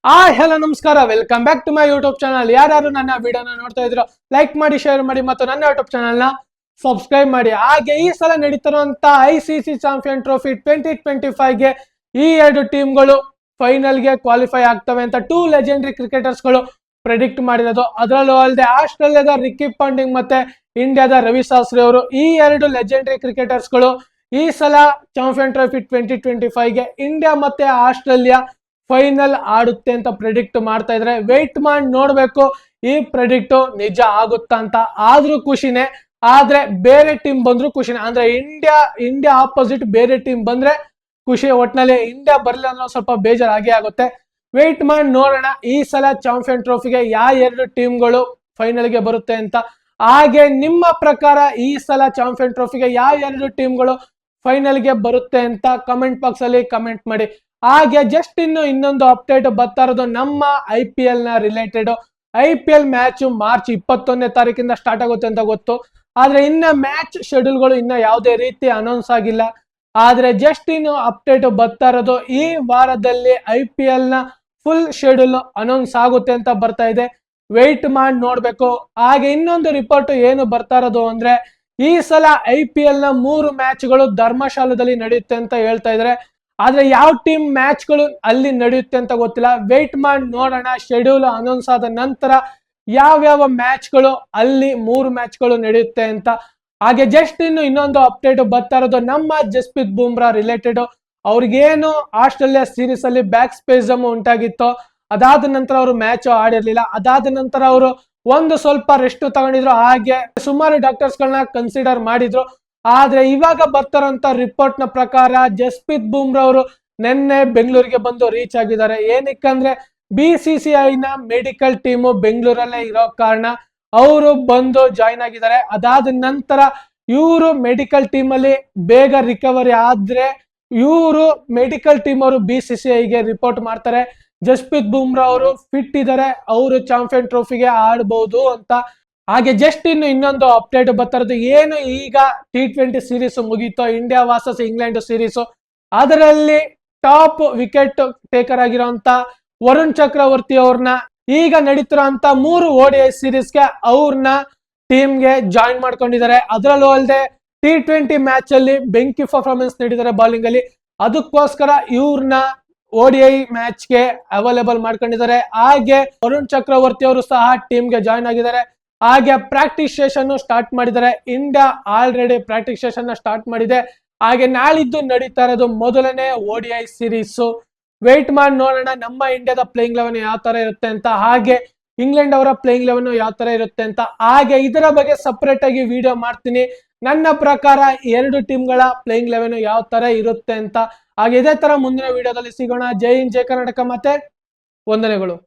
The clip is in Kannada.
ಹೆಲೋ ನಮಸ್ಕಾರ, welcome back to my YouTube channel. ಯಾರು ನನ್ನ ವಿಡಿಯೋನ ನೋಡ್ತಾ ಇದ್ರು ಲೈಕ್ ಮಾಡಿ, ಶೇರ್ ಮಾಡಿ ಮತ್ತು ನನ್ನ ಯೂಟ್ಯೂಬ್ ಚಾನಲ್ ನ ಸಬ್ಸ್ಕ್ರೈಬ್ ಮಾಡಿ. ಹಾಗೆ ಈ ಸಲ ನಡೀತಿರುವಂತ ICC ಚಾಂಪಿಯನ್ ಟ್ರೋಫಿ 2025 ಗೆ ಈ ಎರಡು ಟೀಮ್ಗಳು ಫೈನಲ್ ಗೆ ಕ್ವಾಲಿಫೈ ಆಗ್ತವೆ ಅಂತ ಟೂ ಲೆಜೆಂಡರಿ ಕ್ರಿಕೆಟರ್ಸ್ ಗಳು ಪ್ರೆಡಿಕ್ಟ್ ಮಾಡಿರೋದು. ಅದರಲ್ಲೂ ಅಲ್ಲದೆ ಆಸ್ಟ್ರೇಲಿಯಾದ ರಿಕ್ಕಿ ಪಾಂಟಿಂಗ್ ಮತ್ತೆ ಇಂಡಿಯಾದ ರವಿ ಶಾಸ್ತ್ರಿ ಅವರು, ಈ ಎರಡು ಲೆಜೆಂಡರಿ ಕ್ರಿಕೆಟರ್ಸ್ ಗಳು ಈ ಸಲ ಚಾಂಪಿಯನ್ ಟ್ರೋಫಿ 2025 ಗೆ ಇಂಡಿಯಾ ಮತ್ತೆ ಆಸ್ಟ್ರೇಲಿಯಾ ಫೈನಲ್ ಆಡುತ್ತೆ ಅಂತ ಪ್ರೆಡಿಕ್ಟ್ ಮಾಡ್ತಾ ಇದ್ರೆ ವೇಟ್ ಮಾಡಿ ನೋಡ್ಬೇಕು ಈ ಪ್ರೆಡಿಕ್ಟ್ ನಿಜ ಆಗುತ್ತಾ ಅಂತ. ಆದ್ರೂ ಖುಷಿನೇ, ಆದ್ರೆ ಬೇರೆ ಟೀಮ್ ಬಂದ್ರು ಖುಷಿನೇ. ಅಂದ್ರೆ ಇಂಡಿಯಾ ಆಪೋಸಿಟ್ ಬೇರೆ ಟೀಮ್ ಬಂದ್ರೆ ಖುಷಿ. ಒಟ್ನಲ್ಲಿ ಇಂಡಿಯಾ ಬರಲಿಲ್ಲ ಅಂದ್ರೆ ಸ್ವಲ್ಪ ಬೇಜಾರಾಗೇ ಆಗುತ್ತೆ. ವೇಟ್ ಮಾಡಿ ನೋಡೋಣ ಈ ಸಲ ಚಾಂಪಿಯನ್ ಟ್ರೋಫಿಗೆ ಯಾವ ಎರಡು ಟೀಮ್ಗಳು ಫೈನಲ್ ಗೆ ಬರುತ್ತೆ ಅಂತ. ಹಾಗೆ ನಿಮ್ಮ ಪ್ರಕಾರ ಈ ಸಲ ಚಾಂಪಿಯನ್ ಟ್ರೋಫಿಗೆ ಯಾವ ಎರಡು ಟೀಮ್ಗಳು ಫೈನಲ್ ಗೆ ಬರುತ್ತೆ ಅಂತ ಕಮೆಂಟ್ ಬಾಕ್ಸ್ ಅಲ್ಲಿ ಕಮೆಂಟ್ ಮಾಡಿ. ಹಾಗೆ ಜಸ್ಟ್ ಇನ್ನೊಂದು ಅಪ್ಡೇಟ್ ಬರ್ತಾ ಇರೋದು ನಮ್ಮ IPL ನ ರಿಲೇಟೆಡ್. IPL ಮ್ಯಾಚ್ ಮಾರ್ಚ್ 21ನೇ ತಾರೀಕಿಂದ ಸ್ಟಾರ್ಟ್ ಆಗುತ್ತೆ ಅಂತ ಗೊತ್ತು. ಆದ್ರೆ ಇನ್ನ ಮ್ಯಾಚ್ ಶೆಡ್ಯೂಲ್ಗಳು ಇನ್ನ ಯಾವುದೇ ರೀತಿ ಅನೌನ್ಸ್ ಆಗಿಲ್ಲ. ಆದ್ರೆ ಜಸ್ಟ್ ಅಪ್ಡೇಟ್ ಬರ್ತಾ ಇರೋದು ಈ ವಾರದಲ್ಲಿ IPL ನ ಫುಲ್ ಶೆಡ್ಯೂಲ್ ಅನೌನ್ಸ್ ಆಗುತ್ತೆ ಅಂತ ಬರ್ತಾ ಇದೆ. ವೆಯ್ಟ್ ಮಾಡಿ ನೋಡ್ಬೇಕು. ಹಾಗೆ ಇನ್ನೊಂದು ರಿಪೋರ್ಟ್ ಏನು ಬರ್ತಾ ಇರೋದು ಅಂದ್ರೆ ಈ ಸಲ IPL ನ 3 ಮ್ಯಾಚ್ಗಳು ಧರ್ಮಶಾಲದಲ್ಲಿ ನಡೆಯುತ್ತೆ ಅಂತ ಹೇಳ್ತಾ ಇದ್ರೆ. ಆದ್ರೆ ಯಾವ ಟೀಮ್ ಮ್ಯಾಚ್ಗಳು ಅಲ್ಲಿ ನಡೆಯುತ್ತೆ ಅಂತ ಗೊತ್ತಿಲ್ಲ. ವೇಟ್ ಮಾಡಿ ನೋಡೋಣ ಶೆಡ್ಯೂಲ್ ಅನೌನ್ಸ್ ಆದ ನಂತರ ಯಾವ್ಯಾವ ಮ್ಯಾಚ್ಗಳು ಅಲ್ಲಿ 3 ಮ್ಯಾಚ್ಗಳು ನಡೆಯುತ್ತೆ ಅಂತ. ಹಾಗೆ ಜಸ್ಟ್ ಇನ್ನೊಂದು ಅಪ್ಡೇಟ್ ಬರ್ತಾ ಇರೋದು ನಮ್ಮ ಜಸ್ಪ್ರೀತ್ ಬುಮ್ರಾ ರಿಲೇಟೆಡ್. ಅವ್ರಿಗೇನು ಆಸ್ಟ್ರೇಲಿಯಾ ಸೀರೀಸ್ ಅಲ್ಲಿ ಬ್ಯಾಕ್ ಸ್ಪೇಸಮ್ ಉಂಟಾಗಿತ್ತು, ಅದಾದ ನಂತರ ಅವರು ಮ್ಯಾಚ್ ಆಡಿರ್ಲಿಲ್ಲ. ಅದಾದ ನಂತರ ಅವರು ಒಂದು ಸ್ವಲ್ಪ ರೆಸ್ಟ್ ತಗೊಂಡಿದ್ರು. ಹಾಗೆ ಸುಮಾರು ಡಾಕ್ಟರ್ಸ್ ಗಳನ್ನ ಕನ್ಸಿಡರ್ ಮಾಡಿದ್ರು. ಆದ್ರೆ ಇವಾಗ ಬರ್ತಾರಂತ ರಿಪೋರ್ಟ್ ನ ಪ್ರಕಾರ ಜಸ್ಪ್ರೀತ್ ಬುಮ್ರಾ ಅವರು ನಿನ್ನೆ ಬೆಂಗಳೂರಿಗೆ ಬಂದು ರೀಚ್ ಆಗಿದ್ದಾರೆ. ಏನಕ್ಕಂದ್ರೆ BCCI ನ ಮೆಡಿಕಲ್ ಟೀಮು ಬೆಂಗಳೂರಲ್ಲೇ ಇರೋ ಕಾರಣ ಅವರು ಬಂದು ಜಾಯಿನ್ ಆಗಿದ್ದಾರೆ. ಅದಾದ ನಂತರ ಇವರು ಮೆಡಿಕಲ್ ಟೀಮ್ ಅಲ್ಲಿ ಬೇಗ ರಿಕವರಿ ಆದ್ರೆ ಇವರು ಮೆಡಿಕಲ್ ಟೀಮ್ ಅವರು BCCI ಗೆ ರಿಪೋರ್ಟ್ ಮಾಡ್ತಾರೆ ಜಸ್ಪ್ರೀತ್ ಬುಮ್ರಾ ಅವರು ಫಿಟ್ ಇದ್ದಾರೆ, ಅವರು ಚಾಂಪಿಯನ್ ಟ್ರೋಫಿಗೆ ಆಡಬಹುದು ಅಂತ. ಹಾಗೆ ಜಸ್ಟ್ ಇನ್ನೊಂದು ಅಪ್ಡೇಟ್ ಬರ್ತಾ ಇರೋದು, ಏನು ಈಗ T20 ಸೀರೀಸ್ ಮುಗೀತು, ಇಂಡಿಯಾ ವರ್ಸಸ್ ಇಂಗ್ಲೆಂಡ್ ಸೀರೀಸ್. ಅದರಲ್ಲಿ ಟಾಪ್ ವಿಕೆಟ್ ಟೇಕರ್ ಆಗಿರುವಂತ ವರುಣ್ ಚಕ್ರವರ್ತಿ ಅವ್ರನ್ನ ಈಗ ನಡೀತಿರೋಂತ 3 ODI ಸೀರೀಸ್ಗೆ ಅವ್ರನ್ನ ಟೀಮ್ಗೆ ಜಾಯಿನ್ ಮಾಡ್ಕೊಂಡಿದ್ದಾರೆ. ಅದರಲ್ಲೂ ಅಲ್ಲದೆ T20 ಮ್ಯಾಚ್ ಅಲ್ಲಿ ಬೆಂಕಿ ಪರ್ಫಾರ್ಮೆನ್ಸ್ ನೀಡಿದ್ದಾರೆ ಬಾಲಿಂಗ್ ಅಲ್ಲಿ. ಅದಕ್ಕೋಸ್ಕರ ಇವ್ರನ್ನ ODI ಮ್ಯಾಚ್ಗೆ ಅವೈಲೇಬಲ್ ಮಾಡ್ಕೊಂಡಿದ್ದಾರೆ. ಹಾಗೆ ವರುಣ್ ಚಕ್ರವರ್ತಿ ಅವರು ಸಹ ಟೀಮ್ಗೆ ಜಾಯಿನ್ ಆಗಿದ್ದಾರೆ. ಹಾಗೆ ಪ್ರಾಕ್ಟೀಸ್ ಸೆಷನ್ ಸ್ಟಾರ್ಟ್ ಮಾಡಿದ್ದಾರೆ. India already practice session start ಮಾಡಿದೆ. ಹಾಗೆ ನಾಳಿದ್ದು ನಡೀತಾ ಇರೋದು ಮೊದಲನೇ ODI ಸೀರೀಸ್. ವೇಟ್ ಮಾಡಿ ನೋಡೋಣ ನಮ್ಮ ಇಂಡಿಯಾದ ಪ್ಲೇಯಿಂಗ್ 11 ಯಾವ ತರ ಇರುತ್ತೆ ಅಂತ, ಹಾಗೆ ಇಂಗ್ಲೆಂಡ್ ಅವರ ಪ್ಲೇಯಿಂಗ್ 11 ಯಾವ ತರ ಇರುತ್ತೆ ಅಂತ. ಹಾಗೆ ಇದರ ಬಗ್ಗೆ ಸಪರೇಟ್ ಆಗಿ ವಿಡಿಯೋ ಮಾಡ್ತೀನಿ. ನನ್ನ ಪ್ರಕಾರ ಎರಡು ಟೀಮ್ಗಳ ಪ್ಲೇಯಿಂಗ್ 11 ಯಾವ ತರ ಇರುತ್ತೆ ಅಂತ. ಹಾಗೆ ಇದೇ ತರ ಮುಂದಿನ ವಿಡಿಯೋದಲ್ಲಿ ಸಿಗೋಣ. ಜೈ ಹಿಂದ್, ಜೈ ಕರ್ನಾಟಕ, ಮತ್ತೆ ವಂದನೆಗಳು.